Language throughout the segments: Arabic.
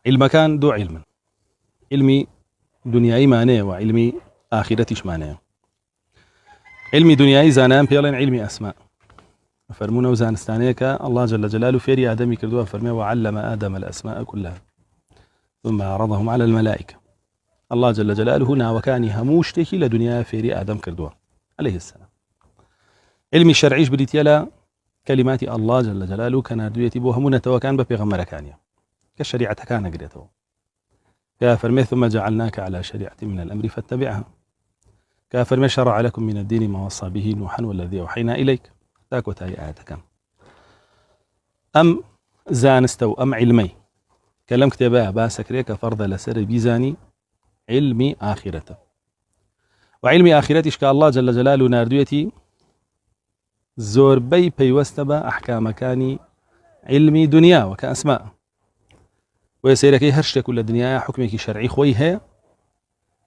علمەکان دوو علمن، علمی دنیایی مانەیە و علمی ئاخرەتیش مانەیە. علمی دنیایی زانایان پێڵێن علمی ئەسما، فەرمونە و زانستانەیە کە الله جل جلاله فێری ئادەمی کردووە، فەرمێ وعلم آدم الأسماء كلها ثم عرضهم على الملائكة. الله جل جلاله ناوەکانی هەموو شتێکی لە دنیا فێری ئادەم کردووە عليه السلام. علمی شەرعیش بریتە لە کەلیماتی الله جل جلاله کە نردوێتی بۆ هەموو نەتەوەکان بە پێغەمبەرەکانیە کە شریعەتەکان ئەگرێتەوە. كا فرمي ثم جعلناك على شريعة من الأمر فاتبعها. كا فرمي شرع لكم من الدين ما وصى به نوحا والذي أوحينا إليك. تاك وتاي آياتك أم زانستو أم علمي كلام كتابها باسكريك فرض لسر بيزاني علمي آخرته وعلمي آخرتش كالله جل جلاله ناردويتي زور بي بيوستبا أحكام كاني علمي دنيا وكأسماء ويسيرك هرشتك كل الدنيا حكمك شرعي خوي هي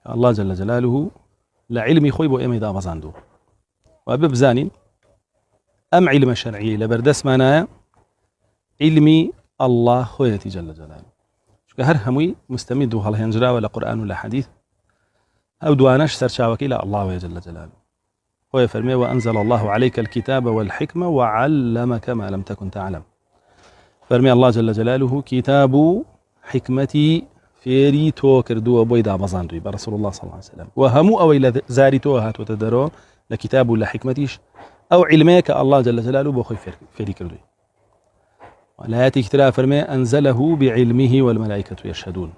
الله جل جلاله لا علمي خوي بو إما يضاف عنده وأبب زانين أم علم شرعي لبردس معناه علمي الله خويتي جل جلاله هر هموي مستمد وهله ينجرا ولا قرآن ولا حديث أو دوانش سرشاوك إلى الله جل جلاله هو يفرمي وأنزل الله عليك الكتاب والحكمة وعلمك ما لم تكن تعلم. فرمي الله جل جلاله كتاب حكمتي فيري تو كردو بويدا بزاندوي برسول الله صلى الله عليه وسلم وهمو أو إلى زاري تو هات وتدرو لكتاب ولا حكمتيش أو علميك الله جل جلاله بوخي فيري كردوي. ولا ياتي كتاب فرمي أنزله بعلمه والملائكة يشهدون.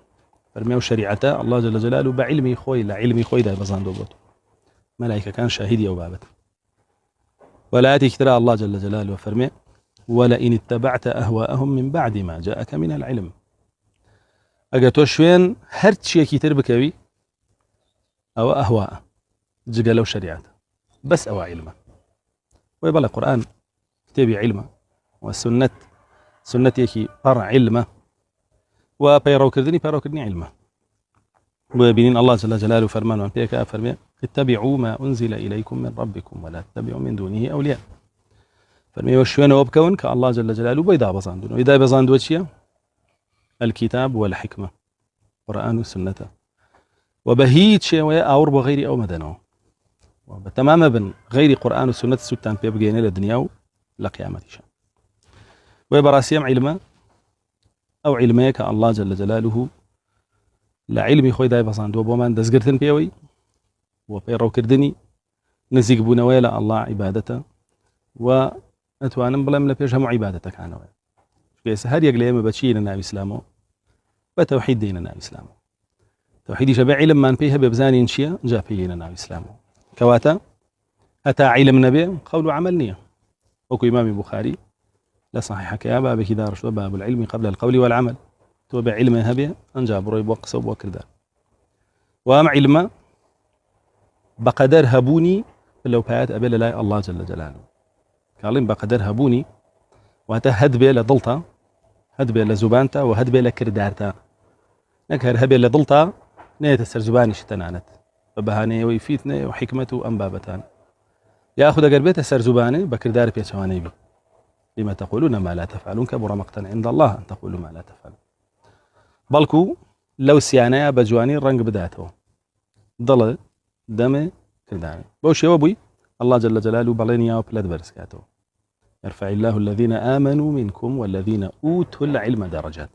فرمي وشريعته الله جل جلاله بعلمي خوي لا علمي خوي دا بزاندو بوت ملائكة كان شاهدي أو بابت. ولا ياتي كتاب الله جل جلاله فرمي ولئن اتبعت أهواءهم من بعد ما جاءك من العلم. أجا شوين هرت شيء تربكوي أو أهواء جقلوا شريعة بس أو علمه ويبقى القرآن كتابي علمه والسنة سنتي قرع علمه وبيرو كردني علمه وبينين الله جل جلاله فرمان وان بيك فرمي اتبعوا ما أنزل إليكم من ربكم ولا تتبعوا من دونه أولياء. فرمي وشوين وبكون كالله جل جلاله بيدا بزاندون وإذا بزاندو وشيا الكتاب والحكمة قرآن والسنة وبهيت شيء ويأور بغير أو مدنه وبتمام بن غير قرآن والسنة ستان بيبقين للدنيا لقيامة شان ويبراسيم علمه أو علميك الله جل جلاله لا علمي خوي داي بزاندو بومان دزقرتن بيوي وبيرو كردني نزيق بونويلا الله عبادته وأتوانم بلام لبيجهم عبادتك عنه كيس هر يقليم بتشيلنا بإسلامه بتوحيد ديننا بإسلامه توحيد شبع علم من فيها ببزاني نشيا جاء فينا بإسلامه كواتا أتى علم نبي قول عمل نية وكو إمام البخاري لا صحيح كيا باب كدار شو باب العلم قبل القول والعمل توبع علم هبي أنجاب روي بوقس وبوكردار وأم علم بقدر هبوني لو بيات أبي لا الله جل جلاله قالين بقدر هبوني وهذا هدبه لضلتا هدبه لزبانتا وهدبه لكردارتا نكر هبه لضلتا نيت السرزباني شتنانت فبهاني ويفيتني وحكمته أنبابتان ياخذ قربيت السرزباني بكردار بيتشواني بي لما تقولون ما لا تفعلون كبر مقتا عند الله أن تقولوا ما لا تفعلون بلكو لو سيانايا بجواني الرنق بداته ضل دم كرداني بوشي وابوي الله جل جلاله بلينيا وبلاد برسكاته يرفع الله الذين آمنوا منكم والذين أوتوا العلم درجات.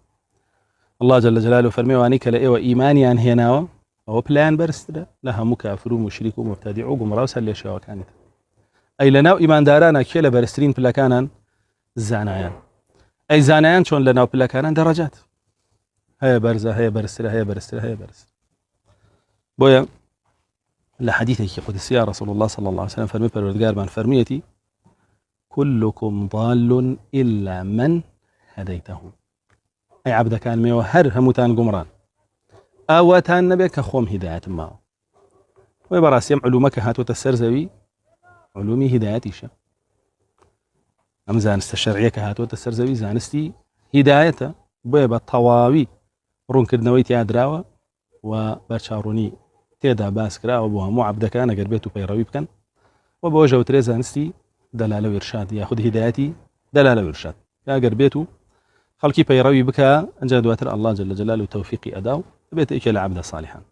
الله جل جلاله فرمي وانيك لأيوة إيماني عن هناوة أو بلان برستدا لها مكافر ومشرك ومبتدع وقمراوس اللي شاء كانت أي لناو إيمان دارانا كيلا برسترين بلاكانا الزعنايان أي زعنايان شون لناو بلاكانا درجات هيا برزة هيا برستدا هيا برستدا هيا برستدا بويا لحديثك قدسي رسول الله صلى الله عليه وسلم فرمي بالوردقار من فرميتي كلكم ضال إلا من هديته. أي عبد كان ميوهر هموتان قمران أوتان نبي كخوم هداية ما ويبراسيم علومك هاتو تسرزوي علومي هدايتيشا أم زانست الشرعية هاتو تسرزوي زانستي هدايته بيبا طواوي رونكر نويتي أدراوة وبرشاروني تيدا باسكرا وبوها مو عبد كان قربيتو بيروي بكن وبوجه وتريزانستي دلالة وإرشاد ياخذ هدايتي دلالة وإرشاد يا قربيتو خەڵکی پەیڕەوی بکە ئەنجا دواتر ئەڵڵا جەل جەلاله تەوفیقی ئەدا و بێتە ئیکێ لە عەبدە ساڵحان.